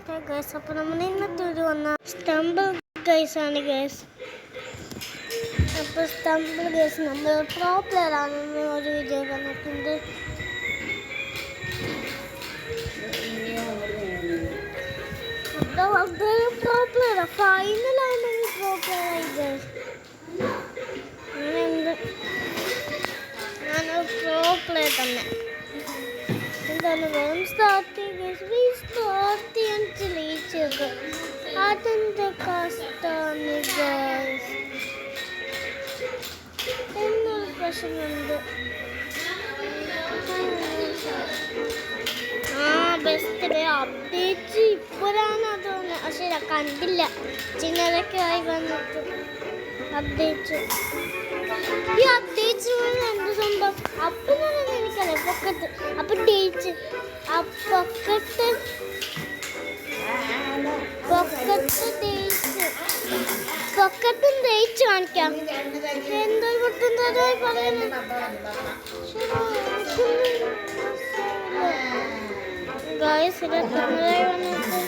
Guys, അപ്പോൾ നമ്മൾ ഇന്നത്തെ ഒരു വന്ന സ്റ്റംബിൾ ഗൈസ് ആണ് ഗൈസ്. അപ്പോൾ സ്റ്റംബിൾ ഗൈസ് നമ്മൾ പ്രോ പ്ലെയർ ആണെന്ന് ഒരു വീഡിയോ കണ്ടിട്ടുണ്ട്. പ്രോ പ്ലെയർ ഫൈനലാണ് പ്രോ പ്ലെയർ ആയി ഗൈസ്. ഞാൻ പ്രോ പ്ലെയർ തന്നെ. എന്താണ് വേണം സ്റ്റാർട്ട് തെളിയിച്ചേക്ക് അതിൻ്റെ കഷ്ടമാണ് ഗൈസ്. എന്നൊരു പ്രശ്നമുണ്ട്. ബെസ്റ്റ് അപ്ഡേറ്റ് ഇപ്പോഴാണ് തോന്നുന്നത്. പക്ഷെ കണ്ടില്ല, ചിന്നതൊക്കെ ആയി വന്നിട്ട് അപ്ഡേറ്റ്. ഈ അപ്ഡേറ്റ്സ് എന്ത് സംഭവം അപ്പം എനിക്കറിയാം. പൊക്കത്ത് അപ്പം ഡേറ്റ് പൊക്കത്ത് ഡേറ്റ് കാണിക്കാം. എന്തോ പൊട്ടുന്നതായി പറയുന്നത് ഗായ്സ്. ഇരുപത്തൊന്നതായി വന്നിട്ട്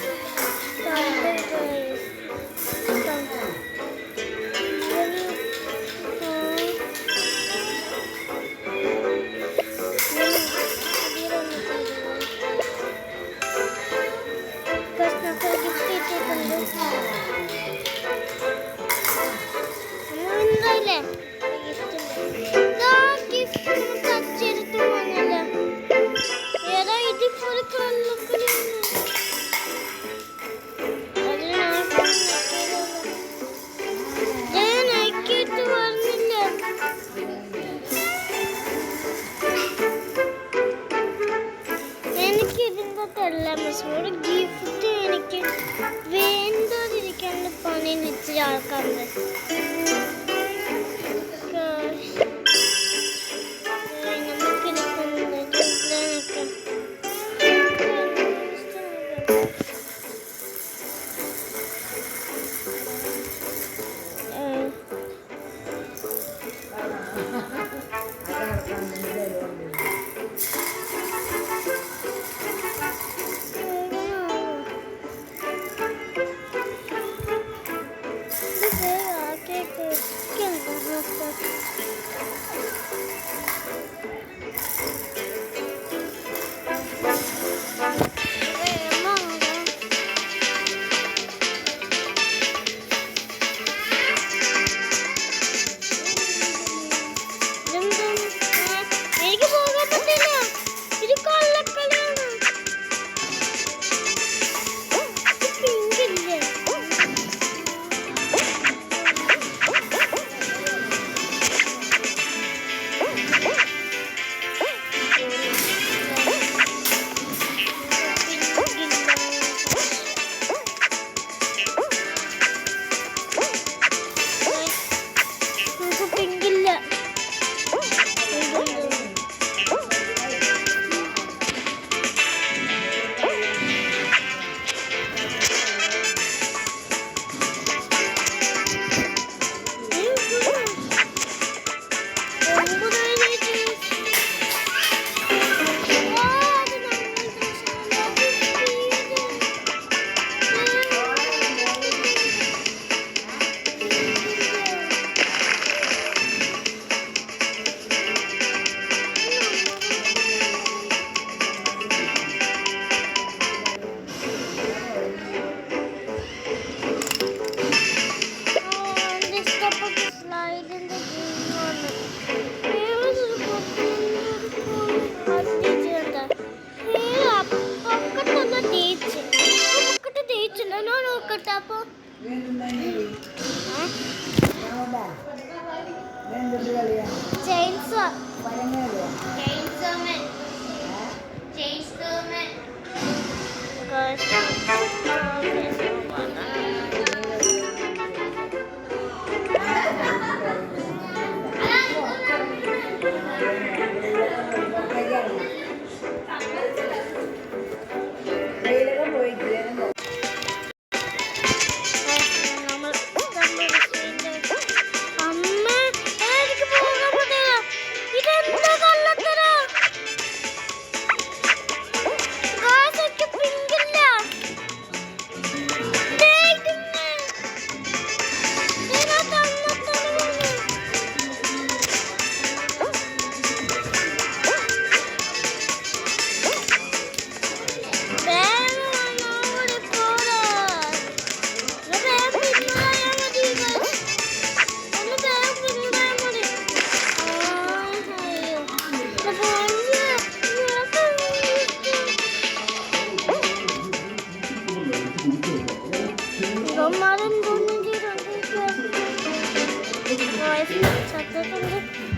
ഒരു ഗിഫ്റ്റ് എനിക്ക് വേണ്ടാതിരിക്കാൻ പണി ഇച്ചിരി ആൾക്കാരുണ്ട്.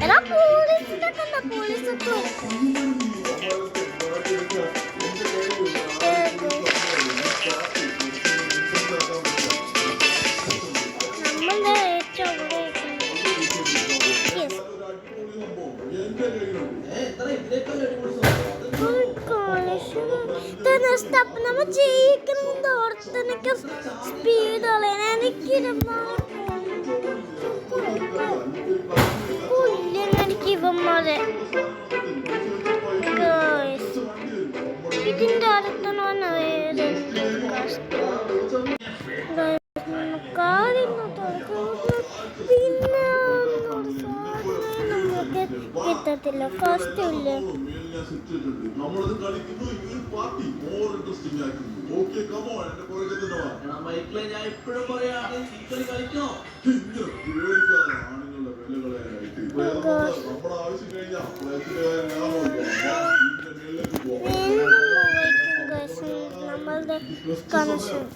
എടാ പോലീസിനെ കണ്ട പോലീസൊക്കെ നമ്മളുടെ ഏറ്റവും നമ്മൾ ജയിക്കണമെന്ന് ഓർത്തെനിക്ക് സ്പീഡുള്ള എനിക്ക് ഇവന്മാരെ ഇതിൻ്റെ അടുത്താണ് വേറെ കാര്യങ്ങൾ പിന്നെ നമുക്ക് കിട്ടത്തില്ല കഷ്ടമില്ല നമ്മളത് കളിക്കുന്നു ഈ പാർട്ടി മോർ ഇൻട്രസ്റ്റിംഗ് ആക്കുന്നു ഓക്കെ കമോ എന്റെ പുറകെ തന്നെ വാ മൈക്കിളെ ഞാൻ എപ്പോഴും പറയാം കളിക്കണോ ഇങ്ങനെ പേടിക്കാതെ ആണുങ്ങളുടെ വിലകളെ നമ്മുടെ ആവശ്യം കഴിഞ്ഞാൽ നമ്മളുടെ കണക്ഷൻ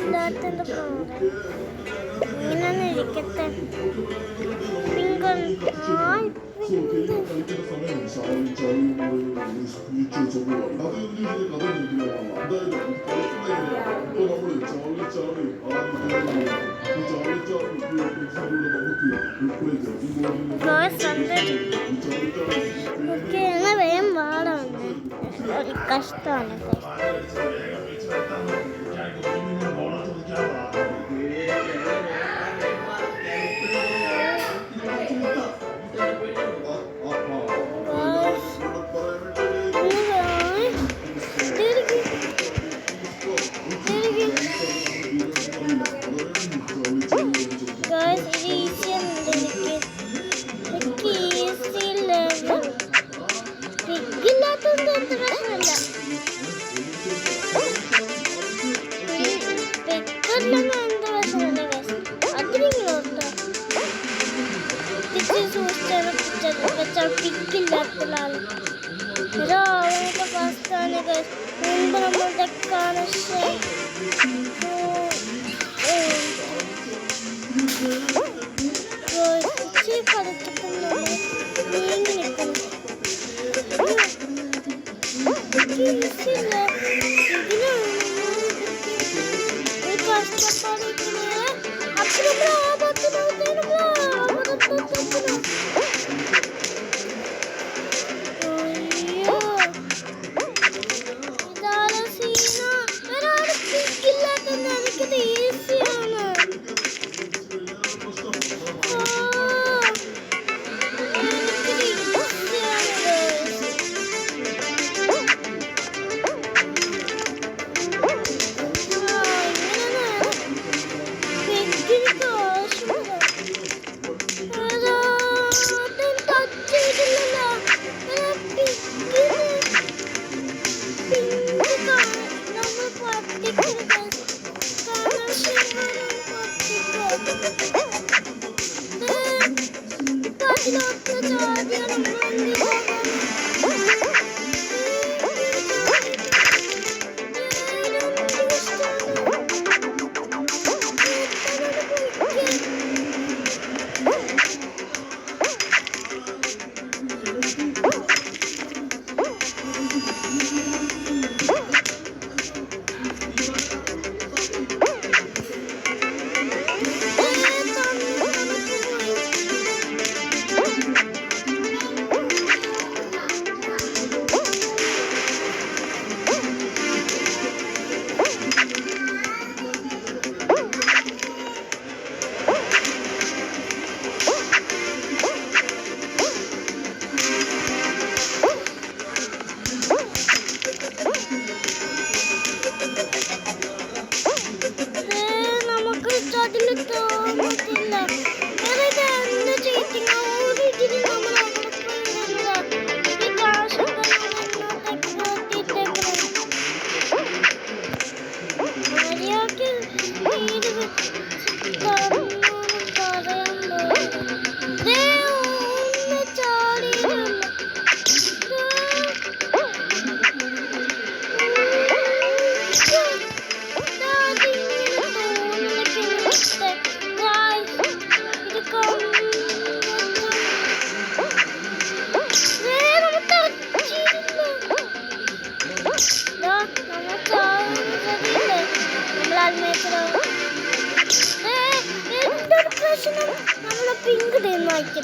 ഇതാണ് ഇങ്ങനെ ഇരിക്കട്ടെ വേഗം പാടാണ് ഒരു കഷ്ടമാണ് നമ്മളുടെ കണക്ഷൻ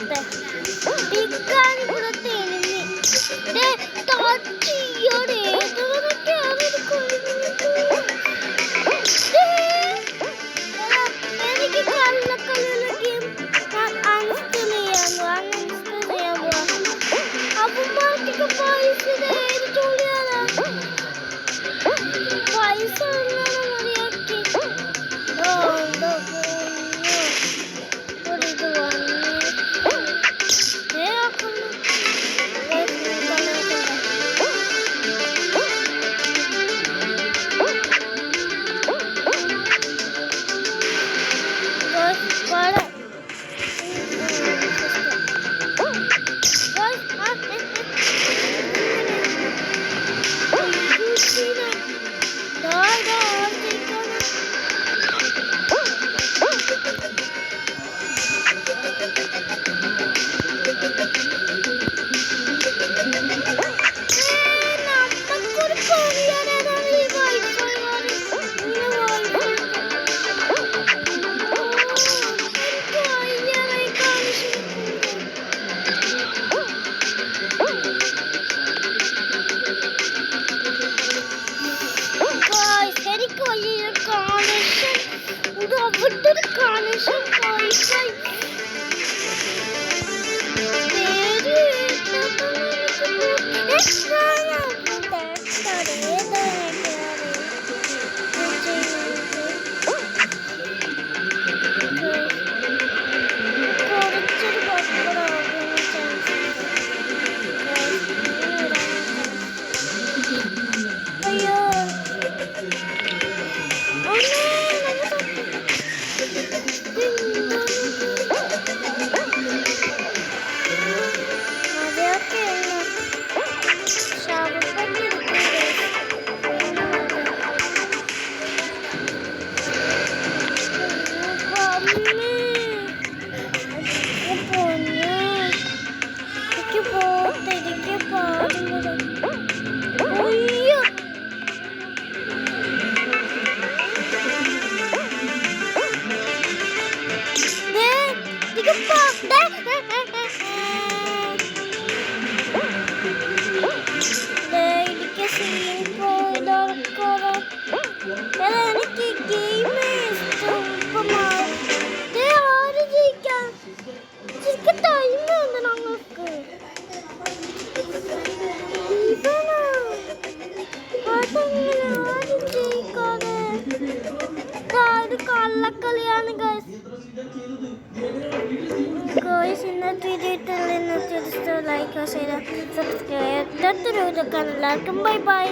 ഇവിടുത്തെ ടിക്കാൻ ഇവിടുത്തെ എനിമി തച്ചിയോടെ എനിക്ക് കള്ളക്കളിയുള്ള ഗെയിം അൺഇൻസ്റ്റാൾ ചെയ്യാൻ പോവാ അപ്പന്മാർക്ക് പൈസ ജോലിയാണ് പൈസ മതിയാക്കി കള്ളക്കളിയാണ് ഗോയ്സ് ഇന്നത്തെ വീഡിയോ ലൈക്ക് ഷെയർ സബ്സ്ക്രൈബ് എല്ലാവർക്കും ബൈ ബൈ.